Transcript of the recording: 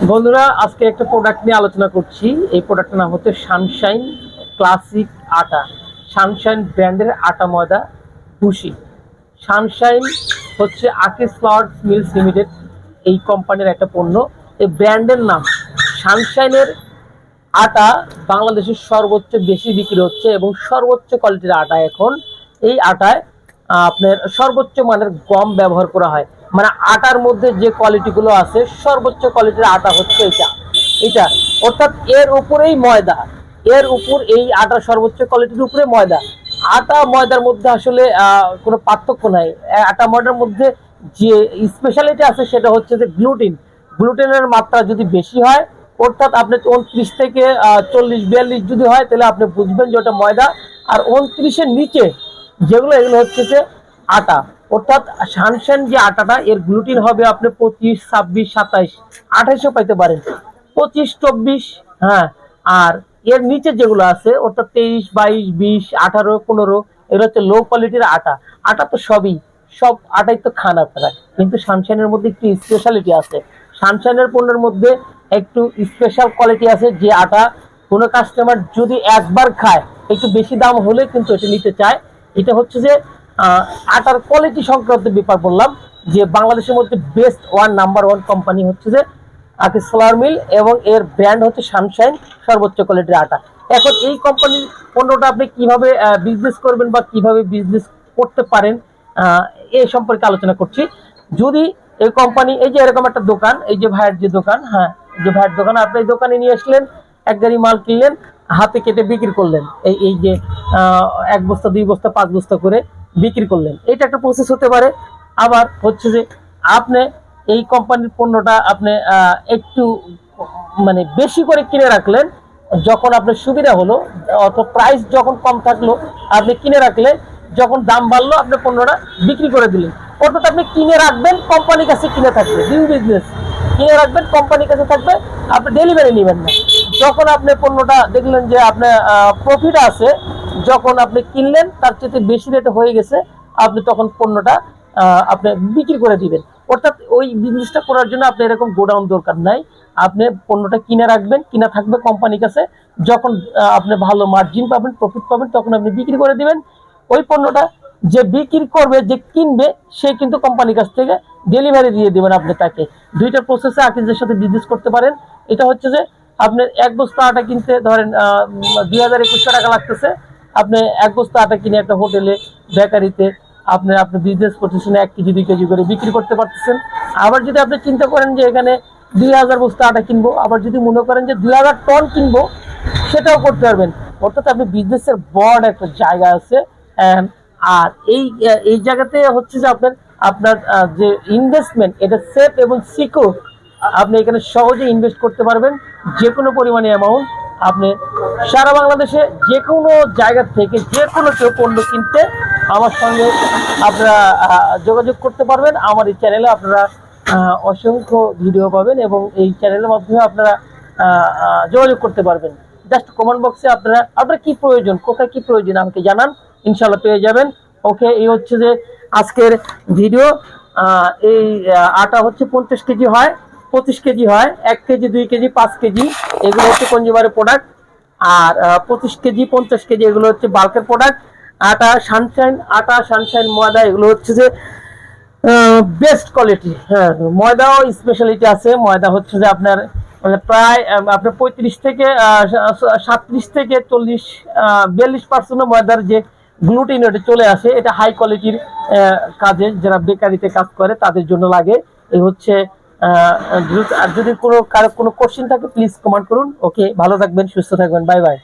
বন্ধুরা, আজকে একটা প্রোডাক্ট নিয়ে আলোচনা করছি। এই প্রোডাক্টের নাম হচ্ছে সানশাইন ক্লাসিক আটা। সানশাইন ব্র্যান্ডের আটা ময়দা ভুসি। সানশাইন হচ্ছে আকিস ফ্লাওয়ার মিলস লিমিটেড, এই কোম্পানির একটা পণ্য। এই ব্র্যান্ডের নাম সানশাইনের আটা বাংলাদেশের সর্বোচ্চ বেশি বিক্রি হচ্ছে এবং সর্বোচ্চ কোয়ালিটির আটা। এখন এই আটায় আপনার সর্বোচ্চ মানের গম ব্যবহার করা হয়। মানে আটার মধ্যে যে কোয়ালিটিগুলো আছে সর্বোচ্চ কোয়ালিটির আটা হচ্ছে এটা অর্থাৎ এর উপরেই ময়দা, এর উপর এই আটা সর্বোচ্চ কোয়ালিটির উপরে ময়দা। আটা ময়দার মধ্যে আসলে কোনো পার্থক্য নাই। আটা ময়দার মধ্যে যে স্পেশালিটি আছে সেটা হচ্ছে যে গ্লুটেনের মাত্রা যদি বেশি হয়, অর্থাৎ আপনি 29 থেকে 40-42 যদি হয়, তাহলে আপনি বুঝবেন যে ওটা ময়দা। আর 29-এর নিচে যেগুলো, এগুলো হচ্ছে যে আটা। অর্থাৎ সানশাইন যে আটাটা, এর গ্লুটিন হবে আপনি 25, 26, 27, 28ও পাইতে পারেন, 25, 24। হ্যাঁ, আর এর নিচে যেগুলো আছে অর্থাৎ 23, 22, 20, 18, 15, এগুলো হচ্ছে লো কোয়ালিটির আটা। আটা তো সব আটাই তো খান আপনারা, কিন্তু সানশাইনের মধ্যে একটু স্পেশালিটি আছে। সানশাইনের পণ্যের মধ্যে একটু স্পেশাল কোয়ালিটি আছে, যে আটা কোনো কাস্টমার যদি একবার খায়, একটু বেশি দাম হলে কিন্তু এটা নিতে চায়। এটা হচ্ছে যে আটার কোয়ালিটি সংক্রান্ত ব্যাপার বললাম, যে বাংলাদেশের মধ্যে বেস্ট নাম্বার 1 কোম্পানি হচ্ছে যে আকিস ফ্লাওয়ার মিল, এবং এর ব্র্যান্ড হচ্ছে সানশাইন, সর্বোচ্চ কোয়ালিটির আটা। এখন এই কোম্পানির পণ্যটা আপনি কিভাবে বিজনেস করবেন বা কিভাবে বিজনেস করতে পারেন, এই সম্পর্কে আলোচনা করছি। যদি এই কোম্পানি, এই যে এরকম একটা দোকান, এই যে ভাইয়ের যে দোকান, হ্যাঁ, যে ভাইয়ের দোকান, আপনি এই দোকানে নিয়ে আসলেন, এক গাড়ি মাল কিনলেন, হাতে কেটে বিক্রি করলেন, এই যে 1 বস্তা 2 বস্তা 5 বস্তা করে বিক্রি করলেন, এটা একটা প্রসেস হতে পারে। আবার হচ্ছে যে আপনি এই কোম্পানির পণ্যটা আপনি একটু মানে বেশি করে কিনে রাখলেন, যখন আপনার সুবিধা হলো, অথবা প্রাইস যখন কম থাকলো আপনি কিনে রাখলে, যখন দাম বাড়লো আপনি পণ্যটা বিক্রি করে দিলেন। অর্থাৎ আপনি কিনে রাখবেন, কোম্পানির কাছে কিনে থাকবে, নিউ বিজনেস। কিনে রাখবেন, কোম্পানির কাছে থাকবে, আপনি ডেলিভারি নেবেন না। যখন আপনি পণ্যটা দেখলেন যে আপনার প্রফিট আছে, যখন আপনি কিনলেন তার চেয়ে বেশি রেটে হয়ে গেছে, আপনি তখন পণ্যটা আপনি বিক্রি করে দিবেন। অর্থাৎ ওই বিজনেসটা করার জন্য আপনি এরকম গোডাউন দরকার নাই। আপনি পণ্যটা কিনে রাখবেন, কিনা থাকবে কোম্পানির কাছে, যখন আপনি ভালো মার্জিন পাবেন, প্রফিট পাবেন, তখন আপনি বিক্রি করে দিবেন। ওই পণ্যটা যে বিক্রি করবে, যে কিনবে, সে কিন্তু কোম্পানির কাছ থেকে ডেলিভারি দিয়ে দিবেন আপনি তাকে। দুইটা প্রসেসে আকিজের সাথে বিজনেস করতে পারেন। এটা হচ্ছে যে আপনার 1 বস্তা আটা কিনতে ধরেন 2000-2100 টাকা লাগতেছে, আপনি 1 বস্তা আটা কিনে একটা হোটেলে, বেকারিতে আপনি বিজনেস করতেছেন, 1 কেজি 2 কেজি করে বিক্রি করতে পারতেছেন। আবার যদি আপনি চিন্তা করেন যে এখানে 2000 বস্তা আটা কিনবো, আবার যদি মনে করেন যে 2000 টন কিনবো, সেটাও করতে পারবেন। অর্থাৎ আপনি বিজনেসের বড় একটা জায়গা আছে। আর এই জায়গাতে হচ্ছে যে আপনার যে ইনভেস্টমেন্ট, এটা সেফ এবং সিকিউর। আপনি এখানে সহজে ইনভেস্ট করতে পারবেন, যে কোনো পরিমাণে অ্যামাউন্ট। আপনি সারা বাংলাদেশে যে কোনো জায়গা থেকে যে কোনো কেউ পণ্য কিনতে আমার সঙ্গে আপনারা যোগাযোগ করতে পারবেন। আমার এই চ্যানেলে আপনারা অসংখ্য ভিডিও পাবেন, এবং এই চ্যানেলের মাধ্যমে আপনারা যোগাযোগ করতে পারবেন। জাস্ট কমেন্ট বক্সে আপনার কি প্রয়োজন, কোথায় কি প্রয়োজন আমাকে জানান, ইনশাল্লাহ পেয়ে যাবেন। ওকে, এই হচ্ছে যে আজকের ভিডিও। এই আটা হচ্ছে 50 কেজি হয়, 25 কেজি হয়, 1 কেজি 2 কেজি 5 কেজি, এগুলো হচ্ছে কনজিউমারের প্রোডাক্ট। আর 25 কেজি 50 কেজি এগুলো হচ্ছে বাল্কের প্রোডাক্ট। আটা সানশাইন ময়দা, এগুলো হচ্ছে যে বেস্ট কোয়ালিটি। হ্যাঁ, ময়দাও স্পেশালিটি আছে। ময়দা হচ্ছে যে আপনার মানে প্রায় আপনার 35 থেকে 37 থেকে 40-42% ময়দার যে গ্লুটিন এটা চলে আসে। এটা হাই কোয়ালিটির কাজে, যারা বেকারিতে কাজ করে তাদের জন্য লাগে। এই হচ্ছে আর যদি কারো কোনো কোশ্চেন থাকে প্লিজ কমেন্ট করুন। ওকে, ভালো থাকবেন, সুস্থ থাকবেন, বাই বাই।